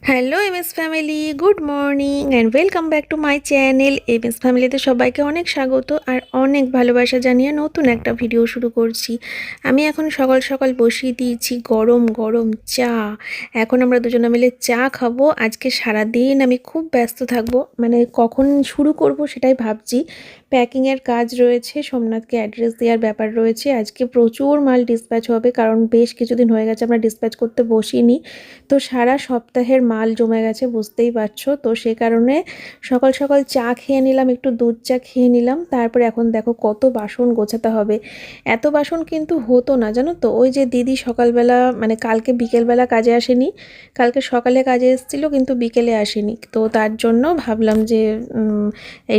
Hello MS family, good morning and welcome back to my channel. MS ফ্যামিলিতে সবাইকে অনেক স্বাগত আর অনেক ভালোবাসা জানিয়ে নতুন একটা ভিডিও শুরু করছি। আমি এখন সকাল সকাল বসিয়ে দিয়েছি গরম গরম চা। এখন আমরা দুজনে মিলে চা খাবো। আজকে সারাদিন আমি খুব ব্যস্ত থাকবো, মানে কখন শুরু করব সেটাই ভাবছি। প্যাকিংয়ের কাজ রয়েছে, সোমনাথকে অ্যাড্রেস দেওয়ার ব্যাপার রয়েছে। আজকে প্রচুর মাল ডিসপ্যাচ হবে, কারণ বেশ কিছুদিন হয়ে গেছে আমরা ডিসপ্যাচ করতে বসিনি। তো সারা সপ্তাহের মাল জমে গেছে, বুঝতেই পারছো। তো সে কারণে সকাল সকাল চা খেয়ে নিলাম, একটু দুধ চা খেয়ে নিলাম। তারপরে এখন দেখো কত বাসন গোছাতে হবে। এত বাসন কিন্তু হতো না, জানো তো। ওই যে দিদি সকালবেলা, মানে কালকে বিকেলবেলা কাজে আসেনি, কালকে সকালে কাজে এসেছিলো কিন্তু বিকেলে আসেনি। তো তার জন্য ভাবলাম যে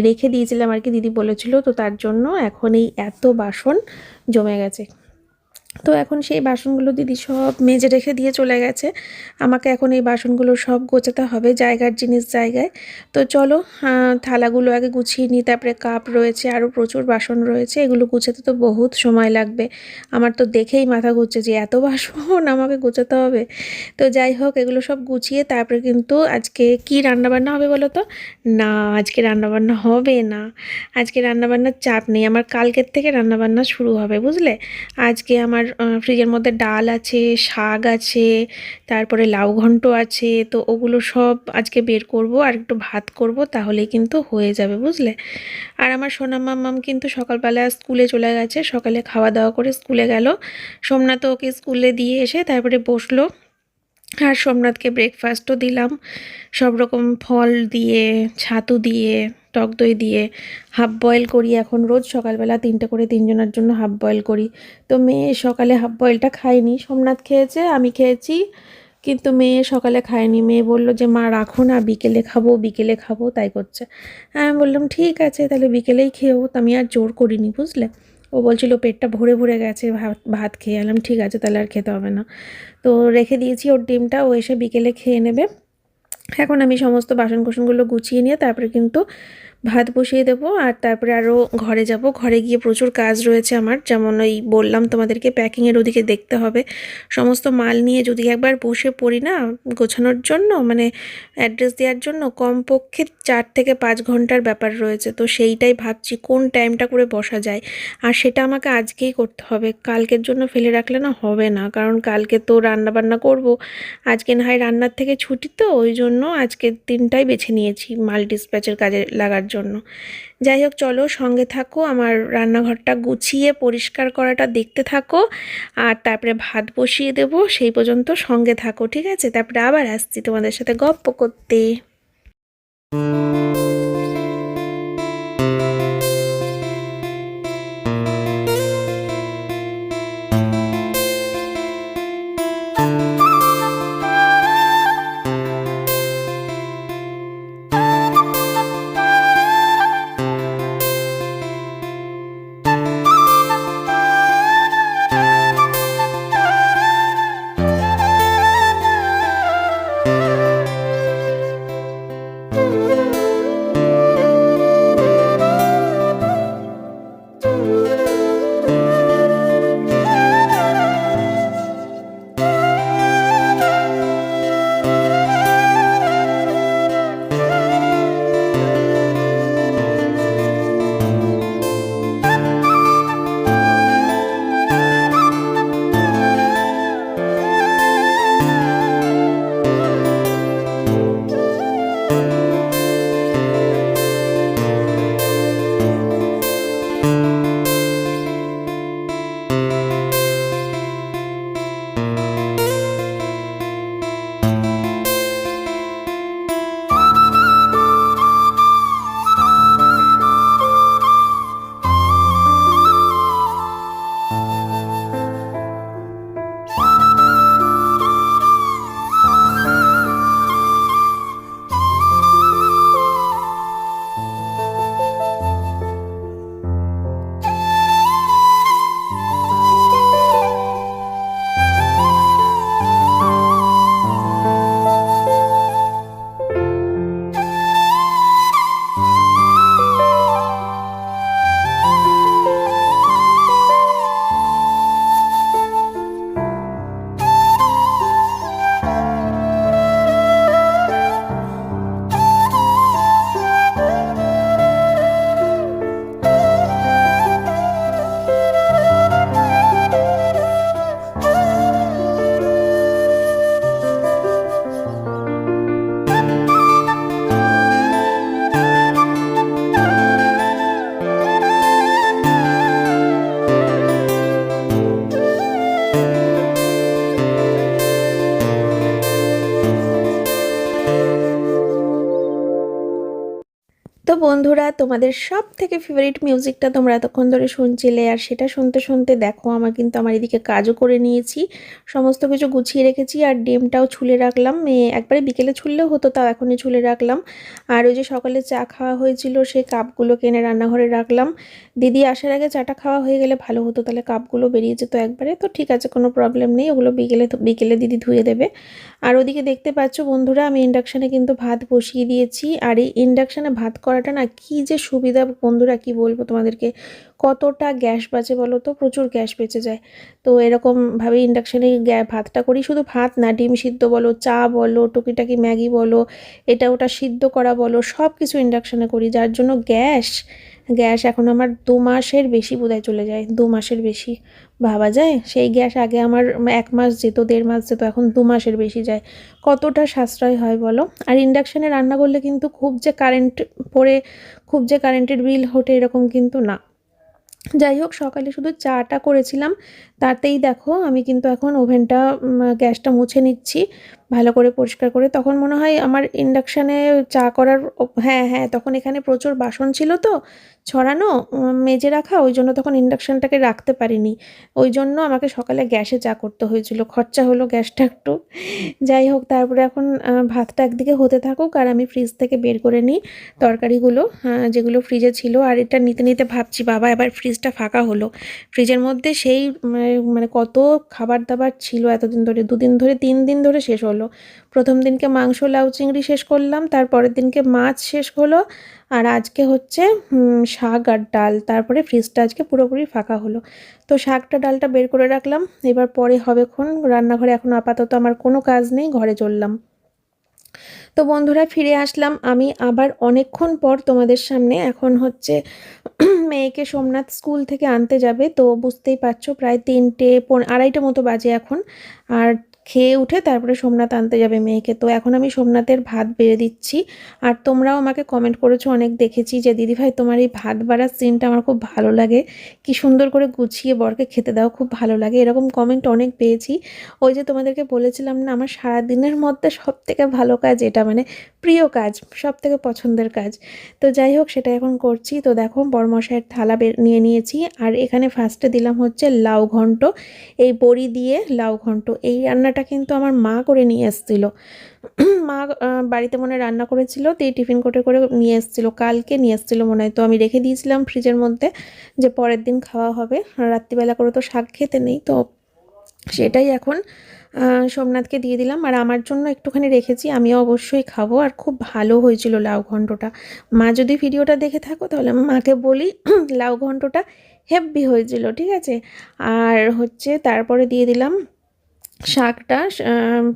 রেখে দিয়েছিলাম আর কি, দিদি বলেছিল। তো তার জন্য এখন এই এত বাসন জমে গেছে। তো এখন সেই বাসনগুলো দিদি সব মেজে রেখে দিয়ে চলে গেছে। আমাকে এখন এই বাসনগুলো সব গোছাতে হবে, জায়গার জিনিস জায়গায়। তো চলো, থালাগুলো আগে গুছিয়ে নিই। তারপরে কাপ রয়েছে, আরও প্রচুর বাসন রয়েছে, এগুলো গুছাতে তো বহুত সময় লাগবে। আমার তো দেখেই মাথা ঘুরছে যে এত বাসন আমাকে গোছাতে হবে। তো যাই হোক, এগুলো সব গুছিয়ে তারপরে কিন্তু আজকে কি রান্নাবান্না হবে বলো তো? না, আজকে রান্নাবান্না হবে না। আজকে রান্নাবান্নার চাপ নেই আমার, কালকের থেকে রান্নাবান্না শুরু হবে, বুঝলে। আজকে আমার ফ্রিজের মধ্যে ডাল আছে, শাক আছে, তারপরে লাউ ঘন্ট আছে। তো ওগুলো সব আজকে বের করব আর একটু ভাত করব, তাহলেই কিন্তু হয়ে যাবে, বুঝলে। আর আমার সোনা মাম্মাম কিন্তু সকালবেলা স্কুলে চলে গেছে, সকালে খাওয়া দাওয়া করে স্কুলে গেল। সোমনাথ ওকে স্কুলে দিয়ে এসে তারপরে বসলো। আর সোমনাথকে ব্রেকফাস্টও দিলাম, সব রকম ফল দিয়ে, ছাতু দিয়ে, টক দই দিয়ে হাফ বয়েল করি। এখন রোজ সকালবেলা 3টে করে, 3জনের জন্য হাফ বয়েল করি। তো মেয়ে সকালে হাফ বয়েলটা খায়নি, সোমনাথ খেয়েছে, আমি খেয়েছি, কিন্তু মেয়ে সকালে খায়নি। মেয়ে বললো যে মা রাখো না, বিকেলে খাবো বিকেলে খাবো, তাই করছে। আমি বললাম ঠিক আছে তাহলে বিকেলেই খেয়েও। তো আমি আর জোর করিনি, বুঝলে। ও বলছিল পেটটা ভরে ভরে গেছে ভাত ভাত খেয়ে। এলাম ঠিক আছে তাহলে আর খেতে হবে না। তো রেখে দিয়েছি ওর ডিমটা, ও এসে বিকেলে খেয়ে নেবে। এখন আমি সমস্ত বাসন কোসনগুলো গুছিয়ে নিয়ে তারপরে কিন্তু ভাত বসিয়ে দেবো। আর তারপরে আরও ঘরে যাব, ঘরে গিয়ে প্রচুর কাজ রয়েছে আমার। যেমন ওই বললাম তোমাদেরকে, প্যাকিংয়ের ওদিকে দেখতে হবে। সমস্ত মাল নিয়ে যদি একবার বসে পড়ি না গোছানোর জন্য, মানে অ্যাড্রেস দেওয়ার জন্য, কমপক্ষে 4 থেকে 5 ঘন্টার ব্যাপার রয়েছে। তো সেইটাই ভাবছি কোন টাইমটা করে বসা যায়। আর সেটা আমাকে আজকেই করতে হবে, কালকের জন্য ফেলে রাখলে না হবে না, কারণ কালকে তো রান্না বান্না করব। আজকে না হয় রান্নার থেকে ছুটি, তো ওই জন্য আজকের দিনটাই বেছে নিয়েছি মাল ডিসপ্যাচের কাজে লাগার জন্য। যাই হোক, চলো সঙ্গে থাকো, আমার রান্নাঘরটা গুছিয়ে পরিষ্কার করাটা দেখতে থাকো। আর তারপরে ভাত বসিয়ে দেবো, সেই পর্যন্ত সঙ্গে থাকো, ঠিক আছে? তারপরে আবার আসছি তোমাদের সাথে গপ্প করতে। তো বন্ধুরা, তোমাদের সব থেকে ফেভারিট মিউজিকটা তোমরা এতক্ষণ ধরে শুনছিলে, আর সেটা শুনতে শুনতে দেখো আমার এদিকে কাজও করে নিয়েছি, সমস্ত কিছু গুছিয়ে রেখেছি, আর ডিমটাও ছুলে রাখলাম। একবারে বিকেলে ছুললেও হতো, তাও এখনই ছুলে রাখলাম। আর ওই যে সকালে চা খাওয়া হয়েছিল, সেই কাপগুলো কিনে রান্নাঘরে রাখলাম। দিদি আসার আগে চাটা খাওয়া হয়ে গেলে ভালো হতো, তাহলে কাপগুলো বেরিয়ে যেত একবারে। তো ঠিক আছে, কোনো প্রবলেম নেই, ওগুলো বিকেলে বিকেলে দিদি ধুয়ে দেবে। আর ওদিকে দেখতে পাচ্ছ বন্ধুরা, আমি ইন্ডাকশানে কিন্তু ভাত বসিয়ে দিয়েছি। আর এই ইন্ডাকশানে ভাত করাটা না কি যে সুবিধা বন্ধুরা, কি বলবো তোমাদেরকে, কতটা গ্যাস বাঁচে বলো তো, প্রচুর গ্যাস বেঁচে যায়। তো এরকমভাবে ইন্ডাকশানে ভাতটা করি, শুধু ভাত না, ডিম সিদ্ধ বলো, চা বলো, টুকিটাকি ম্যাগি বলো, এটা ওটা সিদ্ধ করা বলো, সব কিছু ইন্ডাকশানে করি, যার জন্য গ্যাস গ্যাস এখন আমার 2 মাসের বেশি বোধহয় চলে যায়, 2 মাসের বেশি। ভাবা যায়, সেই গ্যাস আগে আমার 1 মাস যেত, 1.5 মাস যেত, এখন 2 মাসের বেশি যায়। কতটা সাশ্রয় হয় বলো। আর ইন্ডাকশানে রান্না করলে কিন্তু খুব যে কারেন্ট পড়ে, খুব যে কারেন্টের বিল ওঠে এরকম কিন্তু না। যাই হোক, সকালে শুধু চাটা করেছিলাম, তাতেই দেখো আমি কিন্তু এখন ওভেনটা গ্যাসটা মুছে নিচ্ছি ভালো করে পরিষ্কার করে। তখন মনে হয় আমার ইন্ডাকশানে চা করার হ্যাঁ হ্যাঁ, তখন এখানে প্রচুর বাসন ছিল তো ছড়ানো, মেজে রাখা, ওই জন্য তখন ইন্ডাকশানটাকে রাখতে পারিনি। ওই জন্য আমাকে সকালে গ্যাসে চা করতে হয়েছিল, খরচা হলো গ্যাসটা একটু। যাই হোক, তারপরে এখন ভাতটা একদিকে হতে থাকুক, আর আমি ফ্রিজ থেকে বের করে নিই তরকারিগুলো, যেগুলো ফ্রিজে ছিল। আর এটা নিতে নিতে ভাবছি, বাবা এবার ফ্রিজটা ফাঁকা হলো, ফ্রিজের মধ্যে সেই মানে কত খাবার দাবার ছিল এতদিন ধরে, 2 দিন ধরে 3 দিন ধরে শেষ হলো। প্রথম দিনকে মাংস লাউ চিংড়ি শেষ করলাম, তারপরের দিনকে মাছ শেষ হলো, আর আজকে হচ্ছে শাক আর ডাল। তারপরে ফ্রিজটা আজকে পুরোপুরি ফাঁকা হলো। তো শাকটা ডালটা বের করে রাখলাম, এবার পরে হবেক্ষণ রান্নাঘরে, এখন আপাতত আমার কোনো কাজ নেই, ঘরে চললাম। তো বন্ধুরা, ফিরে আসলাম আমি আবার অনেকক্ষণ পর তোমাদের সামনে। এখন হচ্ছে মেয়েকে সোমনাথ স্কুল থেকে আনতে যাবে, তো বুঝতেই পারছো প্রায় 3টে 2:30 মতো বাজে এখন। আর খেয়ে উঠে তারপরে সোমনাথ আনতে যাবে মেয়েকে। তো এখন আমি সোমনাথের ভাত বেড়ে দিচ্ছি। আর তোমরাও আমাকে কমেন্ট করেছো অনেক, দেখেছি যে দিদিভাই তোমার এই ভাত বাড়ার সিনটা আমার খুব ভালো লাগে, কি সুন্দর করে গুছিয়ে বরকে খেতে দাও, খুব ভালো লাগে, এরকম কমেন্ট অনেক পেয়েছি। ওই যে তোমাদেরকে বলেছিলাম না, আমার সারাদিনের মধ্যে সবথেকে ভালো কাজ এটা, মানে প্রিয় কাজ, সবথেকে পছন্দের কাজ। তো যাই হোক, সেটা এখন করছি। তো দেখো, বড়মশাইয়ের থালা নিয়ে নিয়েছি, আর এখানে ফার্স্টে দিলাম হচ্ছে লাউ ঘন্ট, এই বড়ি দিয়ে লাউ ঘন্ট। এই রান্নাটা কিন্তু আমার মা করে নিয়ে এসেছিলো। মা বাড়িতে মনে হয় রান্না করেছিল, তো এই টিফিন কোটে করে নিয়ে এসেছিলো, কালকে নিয়ে এসেছিলো মনে হয়। তো আমি রেখে দিয়েছিলাম ফ্রিজের মধ্যে, যে পরের দিন খাওয়া হবে। রাত্রিবেলা করে তো শাক খেতে নেই, তো সেটাই এখন সোমনাথকে দিয়ে দিলাম। আর আমার জন্য একটুখানি রেখেছি, আমিও অবশ্যই খাবো। আর খুব ভালো হয়েছিল লাউ ঘন্টটা। মা যদি ভিডিওটা দেখে থাকো তাহলে আমি মাকে বলি, লাউ ঘন্টটা হেব্বি হয়েছিল, ঠিক আছে। আর হচ্ছে তারপরে দিয়ে দিলাম শাকটা,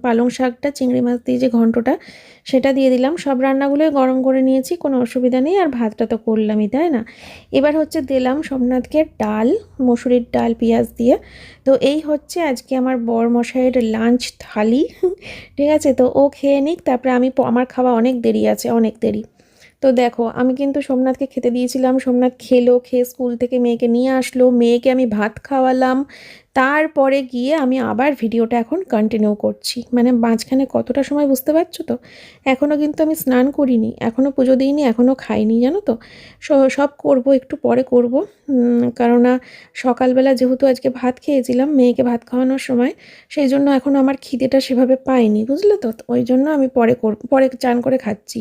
পালং শাকটা, চিংড়ি মাছ দিয়ে যে ঘন্টটা, সেটা দিয়ে দিলাম। সব রান্নাগুলোই গরম করে নিয়েছি, কোনো অসুবিধা নেই। আর ভাতটা তো করলামই, তাই না। এবার হচ্ছে দিলাম সোমনাথকে ডাল, মসুরির ডাল পেঁয়াজ দিয়ে। তো এই হচ্ছে আজকে আমার বরমশাইয়ের লাঞ্চ থালি, ঠিক আছে। তো ও খেয়ে নিক, তারপরে আমার খাওয়া অনেক দেরি আছে, অনেক দেরি। তো দেখো, আমি কিন্তু সোমনাথকে খেতে দিয়েছিলাম, সোমনাথ খেলো, খেয়ে স্কুল থেকে মেয়েকে নিয়ে আসলো, মেয়েকে আমি ভাত খাওয়ালাম, তারপরে গিয়ে আমি আবার ভিডিওটা এখন কন্টিনিউ করছি। মানে মাঝখানে কতটা সময় বুঝতে পারছো তো। এখনও কিন্তু আমি স্নান করিনি, এখনও পুজো দিইনি, এখনও খাইনি, জানো তো। সব করব, একটু পরে করব। কেননা সকালবেলা যেহেতু আজকে ভাত খেয়েছিলাম মেয়েকে ভাত খাওয়ানোর সময়, সেই জন্য এখনও আমার খিদেটা সেভাবে পাইনি, বুঝলে তো। ওই জন্য আমি পরে চান করে খাচ্ছি।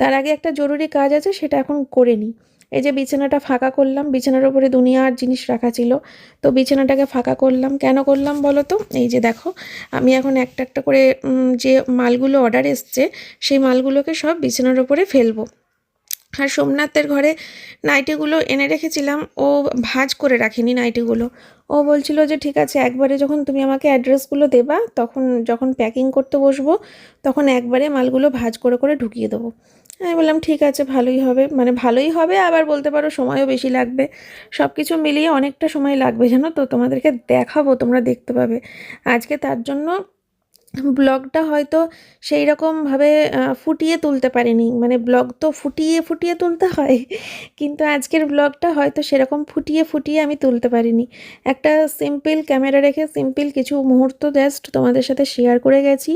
তার আগে একটা জরুরি কাজ আছে, সেটা এখন করে নিই। এই যে বিছানাটা ফাঁকা করলাম, বিছানার উপরে দুনিয়ার জিনিস রাখা ছিল, তো বিছানাটাকে ফাঁকা করলাম। কেন করলাম বলো তো। এই যে দেখো, আমি এখন একটা একটা করে যে মালগুলো অর্ডার এসছে, সেই মালগুলোকে সব বিছানার উপরে ফেলবো। আর সোমনাথের ঘরে নাইটিগুলো এনে রেখেছিলাম, ও ভাঁজ করে রাখিনি নাইটিগুলো। ও বলছিল যে ঠিক আছে, একবারে যখন তুমি আমাকে অ্যাড্রেসগুলো দেবা, তখন যখন প্যাকিং করতে বসবো, তখন একবারে মালগুলো ভাঁজ করে করে ঢুকিয়ে দেবো। আমি বললাম ঠিক আছে, ভালোই হবে, মানে ভালোই হবে, আবার বলতে পারো সময়ও বেশি লাগবে। সব কিছু মিলিয়ে অনেকটা সময় লাগবে, জানো তো। তোমাদেরকে দেখাবো, তোমরা দেখতে পাবে। আজকে তার জন্য ব্লগটা হয়তো সেই রকমভাবে ফুটিয়ে তুলতে পারিনি, মানে ব্লগ তো ফুটিয়ে ফুটিয়ে তুলতে হয়, কিন্তু আজকের ব্লগটা হয়তো সেরকম ফুটিয়ে ফুটিয়ে আমি তুলতে পারিনি। একটা সিম্পল ক্যামেরা রেখে সিম্পল কিছু মুহূর্ত জাস্ট তোমাদের সাথে শেয়ার করে গেছি,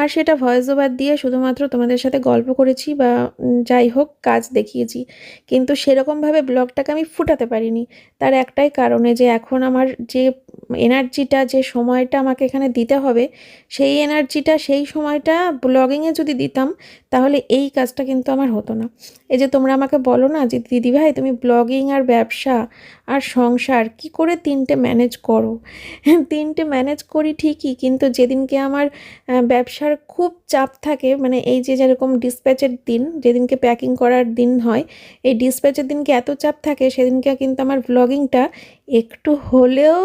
আর সেটা ভয়েস ওভার দিয়ে শুধুমাত্র তোমাদের সাথে গল্প করেছি বা যাই হোক কাজ দেখিয়েছি, কিন্তু সেরকমভাবে ব্লগটাকে আমি ফুটাতে পারিনি। তার একটাই কারণে যে এখন আমার যে এনার্জিটা, যে সময়টা আমাকে এখানে দিতে হবে, সেই এনার্জিটা সেই সময়টা ব্লগিংয়ে যদি দিতাম তাহলে এই কাজটা কিন্তু আমার হতো না। এই যে তোমরা আমাকে বলো না যে দিদিভাই তুমি ব্লগিং আর ব্যবসা আর সংসার কি করে তিনটে ম্যানেজ করো। তিনটে ম্যানেজ করি ঠিকই, কিন্তু যেদিনকে আমার ব্যবসার খুব চাপ থাকে, মানে এই যে যেরকম ডিসপ্যাচের দিন, যেদিনকে প্যাকিং করার দিন হয়, এই ডিসপ্যাচের দিনকে এত চাপ থাকে সেদিনকে কিন্তু আমার ব্লগিংটা একটু হলেও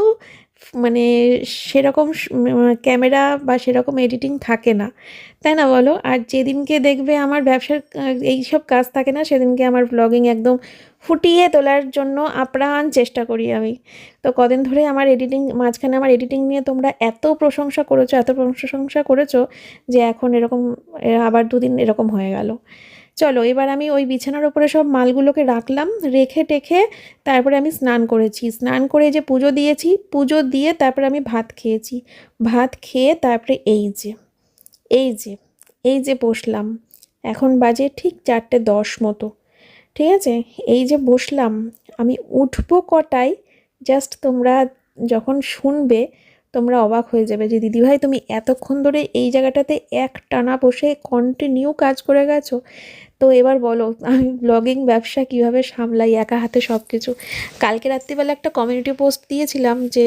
মানে সেরকম ক্যামেরা বা সেরকম এডিটিং থাকে না, তাই না বলো? আর যেদিনকে দেখবে আমার ব্যবসার এইসব কাজ থাকে না, সেদিনকে আমার ব্লগিং একদম ফুটিয়ে তোলার জন্য আপ্রাণ চেষ্টা করি আমি। তো কদিন ধরে আমার এডিটিং, মাঝখানে আমার এডিটিং নিয়ে তোমরা এত প্রশংসা করেছো, এত প্রশংসা করেছো, যে এখন এরকম আবার দুদিন এরকম হয়ে গেল। চলো এবার আমি ওই বিছানার উপরে সব মালগুলোকে রাখলাম, রেখে টেখে তারপরে আমি স্নান করেছি, স্নান করে যে পুজো দিয়েছি, পুজো দিয়ে তারপরে আমি ভাত খেয়েছি, ভাত খেয়ে তারপরে এই যে এই যে বসলাম, এখন বাজে ঠিক 4:10 মতো, ঠিক আছে? এই যে বসলাম, আমি উঠবো কটায় জাস্ট তোমরা যখন শুনবে তোমরা অবাক হয়ে যাবে যে দিদিভাই তুমি এতক্ষণ ধরে এই জায়গাটাতে এক টানা বসে কন্টিনিউ কাজ করে গেছো। তো এবার বলো আমি ব্লগিং ব্যবসা কিভাবে সামলাই একা হাতে সব কিছু। কালকে রাত্রিবেলা একটা কমিউনিটি পোস্ট দিয়েছিলাম যে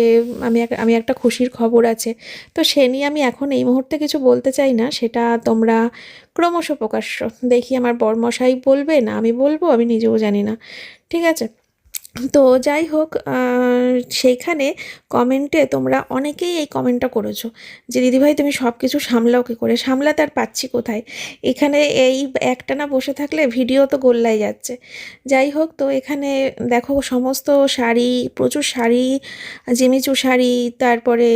আমি একটা খুশির খবর আছে, তো সে নিয়ে আমি এখন এই মুহূর্তে কিছু বলতে চাই না, সেটা তোমরা ক্রমশ প্রকাশ্য দেখি আমার বরমশাই বলবে না আমি বলবো, আমি নিজেও জানি না, ঠিক আছে? তো যাই হোক, সেইখানে কমেন্টে তোমরা অনেকেই এই কমেন্টটা করেছো যে দিদিভাই তুমি সব কিছু সামলাও কী করে, সামলাতে আর পাচ্ছি কোথায়, এখানে এই একটানা বসে থাকলে ভিডিও তো গোল্লাই যাচ্ছে। যাই হোক, তো এখানে দেখো সমস্ত শাড়ি, প্রচুর শাড়ি, জিমিচু শাড়ি, তারপরে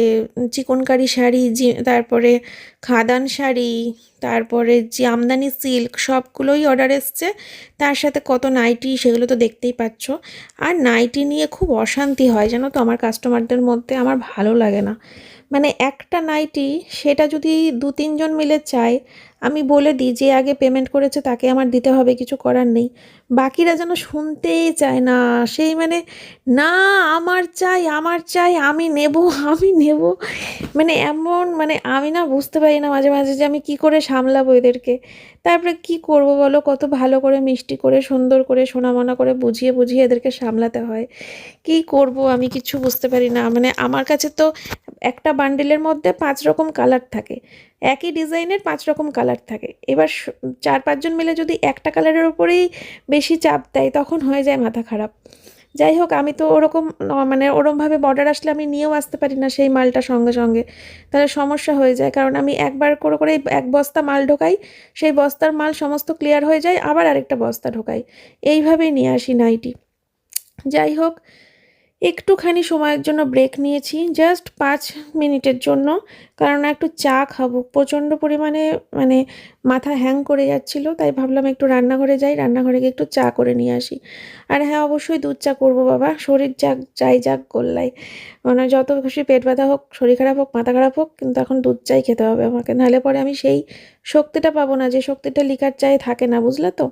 চিকনকারি শাড়ি, তারপরে খাদান শাড়ি, তারপরে যে আমদানি সিল্ক, সবগুলোই অর্ডার এসছে, তার সাথে কত নাইটি সেগুলো তো দেখতেই পাচ্ছ। আর নাইটি নিয়ে খুব অশান্তি হয় জানো তো আমার কাস্টমারদের মধ্যে, আমার ভালো লাগে না। মানে একটা নাইটি সেটা যদি 2-3 জন মিলে চায়, আমি বলে দিই যে আগে পেমেন্ট করেছে তাকে আমার দিতে হবে, কিছু করার নেই, বাকিরা যেন শুনতেই চায় না। সেই মানে না, আমার চাই আমার চাই, আমি নেব আমি নেব, মানে এমন, মানে আমি না বুঝতে পারি না মাঝে মাঝে যে আমি কি করে সামলাবো এদেরকে। তারপরে কি করব বলো, কত ভালো করে মিষ্টি করে সুন্দর করে সোনামনা করে বুঝিয়ে বুঝিয়ে এদেরকে সামলাতে হয়। কি করব আমি কিছু বুঝতে পারি না। মানে আমার কাছে তো একটা বান্ডেলের মধ্যে 5 রকম কালার থাকে, একই ডিজাইনের 5 রকম কালার থাকে। এবার 4-5 জন মিলে যদি একটা কালারের উপরেই বেশি চাপ দেয় তখন হয়ে যায় মাথা খারাপ। যাই হোক, আমি তো ওরকম মানে ওরমভাবে বর্ডার আসলে আমি নিয়েও আসতে পারি না সেই মালটা সঙ্গে সঙ্গে, তাহলে সমস্যা হয়ে যায়। কারণ আমি একবার করে করে এক বস্তা মাল ঢোকাই, সেই বস্তার মাল সমস্ত ক্লিয়ার হয়ে যায়, আবার আরেকটা বস্তা ঢোকাই, এইভাবেই নিয়ে আসি নাইটি। যাই হোক, একটুখানি সময়ের জন্য ব্রেক নিয়েছি, জাস্ট 5 মিনিটের জন্য, কারণ একটু চা খাবো, প্রচণ্ড পরিমাণে মানে মাথা হ্যাং করে যাচ্ছিলো, তাই ভাবলাম একটু রান্নাঘরে যাই, রান্নাঘরে গিয়ে একটু চা করে নিয়ে আসি। আর হ্যাঁ, অবশ্যই দুধ চা করবো বাবা, শরীর যাক যাই যাক গোল্লাই, মানে যত খুশি পেট ব্যথা হোক, শরীর খারাপ হোক, মাথা খারাপ হোক, কিন্তু এখন দুধ চাই খেতে হবে আমাকে, নাহলে পরে আমি সেই শক্তিটা পাবো না, যে শক্তিটা লিকার চায়ে থাকে না, বুঝলে তো,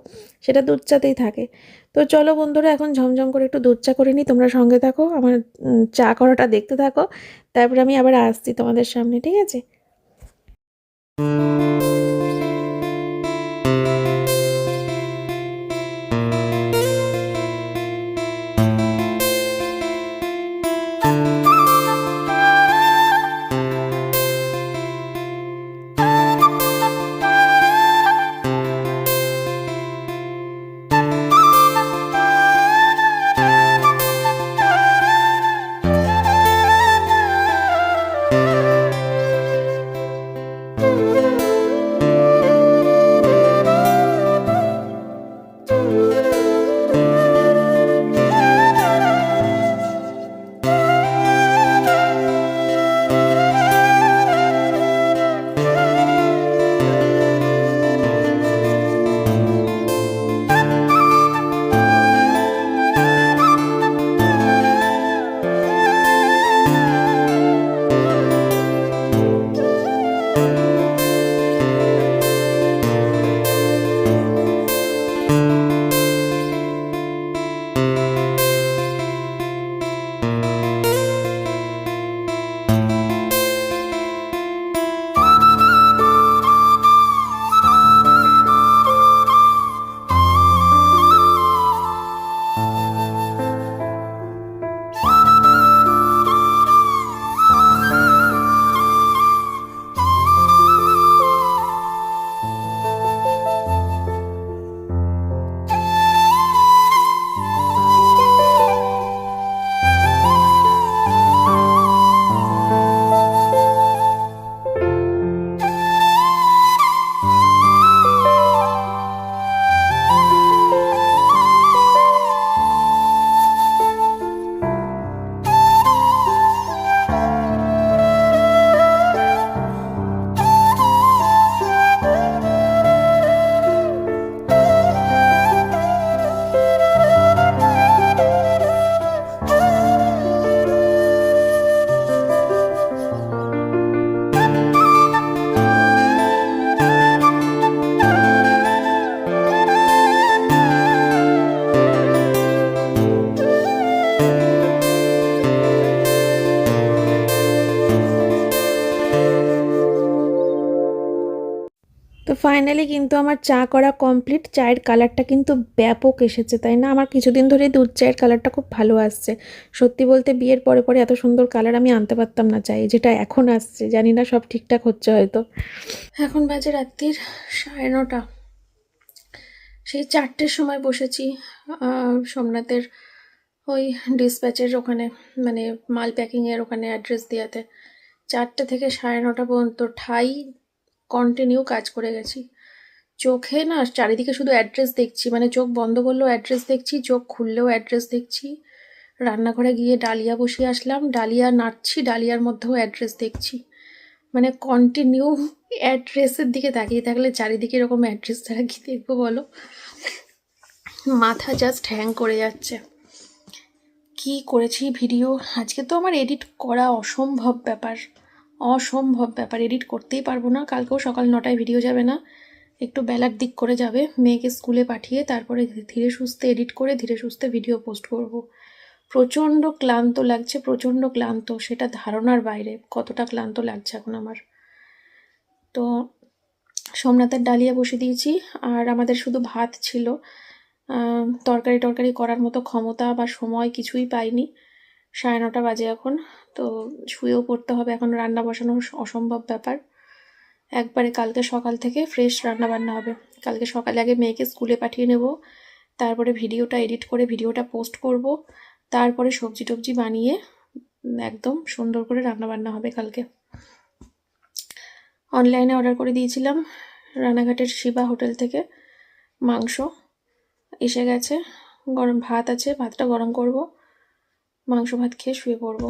সেটা দুধ চাতেই থাকে। তো চলো বন্ধুরা, এখন ঝমঝম করে একটু দুধ চা করে নিই, তোমরা সঙ্গে থাকো, আমার চা করাটা দেখতে থাকো, তারপরে আমি আবার আসছি তোমাদের সামনে, ঠিক আছে? ফাইনালি কিন্তু আমার চা করা কমপ্লিট। চায়ের কালারটা কিন্তু ব্যাপক এসেছে, তাই না? আমার কিছুদিন ধরে দুধ চায়ের কালারটা খুব ভালো আসছে। সত্যি বলতে বিয়ের পরে পরে এত সুন্দর কালার আমি আনতে পারতাম না চায়ে, যেটা এখন আসছে। জানি না সব ঠিকঠাক হচ্ছে হয়তো। এখন বাজে রাত্রির 9:30। সেই 4টের সময় বসেছি সোমনাথের ওই ডিসপ্যাচের ওখানে, মানে মাল প্যাকিংয়ের ওখানে অ্যাড্রেস দেওয়াতে। 4টে থেকে 9:30 পর্যন্ত ঠাই কন্টিনিউ কাজ করে গেছি। চোখে না চারিদিকে শুধু অ্যাড্রেস দেখছি, মানে চোখ বন্ধ করলেও অ্যাড্রেস দেখছি, চোখ খুললেও অ্যাড্রেস দেখছি। রান্নাঘরে গিয়ে ডালিয়া বসিয়ে আসলাম, ডালিয়া নাড়ছি, ডালিয়ার মধ্যেও অ্যাড্রেস দেখছি। মানে কন্টিনিউ অ্যাড্রেসের দিকে তাকিয়ে থাকলে চারিদিকে এরকম অ্যাড্রেস ছাড়া কি দেখবো বলো? মাথা জাস্ট হ্যাং করে যাচ্ছে। কি করেছি ভিডিও আজকে, তো আমার এডিট করা অসম্ভব ব্যাপার, অসম্ভব ব্যাপার। এডিট করতেই পারবো না। কালকেও সকাল 9টায় ভিডিও যাবে না, একটু বেলার দিক করে যাবে। মেয়েকে স্কুলে পাঠিয়ে তারপরে ধীরে সুস্থে এডিট করে ধীরে সুস্থে ভিডিও পোস্ট করব। প্রচণ্ড ক্লান্ত লাগছে, প্রচণ্ড ক্লান্ত, সেটা ধারণার বাইরে কতটা ক্লান্ত লাগছে এখন আমার। তো সোমনাথের ডালিয়া বসে দিয়েছি, আর আমাদের শুধু ভাত ছিল। তরকারি করার মতো ক্ষমতা বা সময় কিছুই পাইনি। 9:30 বাজে এখন। তো শুয়েও পড়তে হবে, এখন রান্না বসানো অসম্ভব ব্যাপার। একবারে কালকে সকাল থেকে ফ্রেশ রান্না বান্না হবে। কালকে সকালে আগে মেয়েকে স্কুলে পাঠিয়ে নেব, তারপরে ভিডিওটা এডিট করে ভিডিওটা পোস্ট করব, তারপরে সবজি টবজি বানিয়ে একদম সুন্দর করে রান্না বান্না হবে কালকে। অনলাইনে অর্ডার করে দিয়েছিলাম রানাঘাটের শিবা হোটেল থেকে মাংস, এসে গেছে। গরম ভাত আছে, ভাতটা গরম করব, মাংস ভাত খেয়ে শুয়ে পড়ব।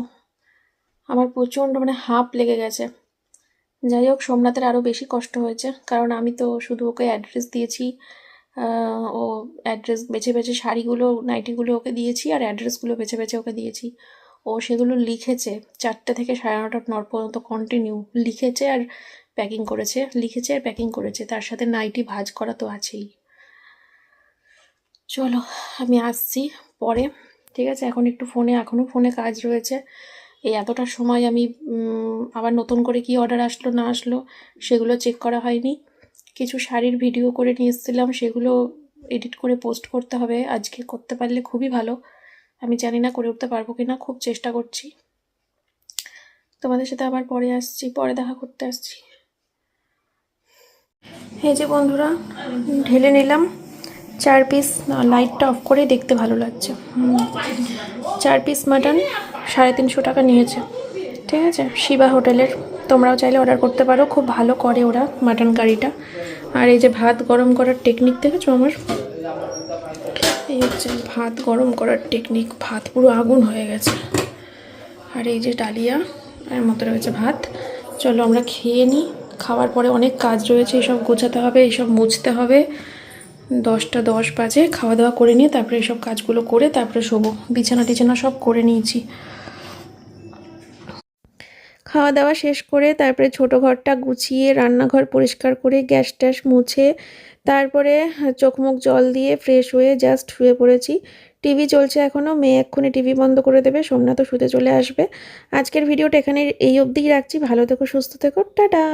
আমার প্রচণ্ড মানে হাঁপ লেগে গেছে। যাই হোক, সোমনাথের আরও বেশি কষ্ট হয়েছে, কারণ আমি তো শুধু ওকে অ্যাড্রেস দিয়েছি। ও অ্যাড্রেস বেছে বেছে শাড়িগুলো নাইটিগুলো ওকে দিয়েছি, আর অ্যাড্রেসগুলো বেছে বেছে ওকে দিয়েছি। ও সেগুলো লিখেছে 4টে থেকে 9:30 পর্যন্ত কন্টিনিউ লিখেছে আর প্যাকিং করেছে, লিখেছে আর প্যাকিং করেছে, তার সাথে নাইটি ভাঁজ করা তো আছেই। চলো আমি আসছি পরে, ঠিক আছে? এখন একটু এখনও ফোনে কাজ রয়েছে। এই এতটার সময় আমি আবার নতুন করে কি অর্ডার আসলো না আসলো সেগুলো চেক করা হয়নি। কিছু শাড়ির ভিডিও করে নিয়ে এসেছিলাম, সেগুলো এডিট করে পোস্ট করতে হবে। আজকে করতে পারলে খুবই ভালো, আমি জানি না করে উঠতে পারবো কিনা, খুব চেষ্টা করছি। তোমাদের সাথে আবার পরে আসছি, পরে দেখা করতে আসছি। এই যে বন্ধুরা, ঢেলে নিলাম 4 পিস। লাইটটা অফ করে দেখতে ভালো লাগছে। 4 পিস মাটন 350 টাকা নিয়েছে, ঠিক আছে? শিবা হোটেলের। তোমরাও চাইলে অর্ডার করতে পারো, খুব ভালো করে ওরা মাটন কারিটা। আর এই যে ভাত গরম করার টেকনিক দেখেছো আমার? এই হচ্ছে ভাত গরম করার টেকনিক, ভাত পুরো আগুন হয়ে গেছে। আর এই যে ডালিয়া, এর মতো রয়েছে ভাত। চলো আমরা খেয়ে নিই। খাওয়ার পরে অনেক কাজ রয়েছে, এসব গোছাতে হবে, এসব মুছতে হবে। 10টা 10 বাজে। খাওয়া দাওয়া করে নিয়ে তারপরে এসব কাজগুলো করে তারপরে শোবো। বিছানা টিছানা সব করে নিয়েছি। খাওয়া দাওয়া শেষ করে তারপরে ছোটো ঘরটা গুছিয়ে রান্নাঘর পরিষ্কার করে গ্যাস ট্যাস মুছে তারপরে চোখ মুখ জল দিয়ে ফ্রেশ হয়ে জাস্ট শুয়ে পড়েছি। টিভি চলছে এখনও, মেয়ে এক্ষুনি টিভি বন্ধ করে দেবে, সোমনাথও শুতে চলে আসবে। আজকের ভিডিওটা এখানে এই অবধিই রাখছি। ভালো থেকো, সুস্থ থেকো, টাটা।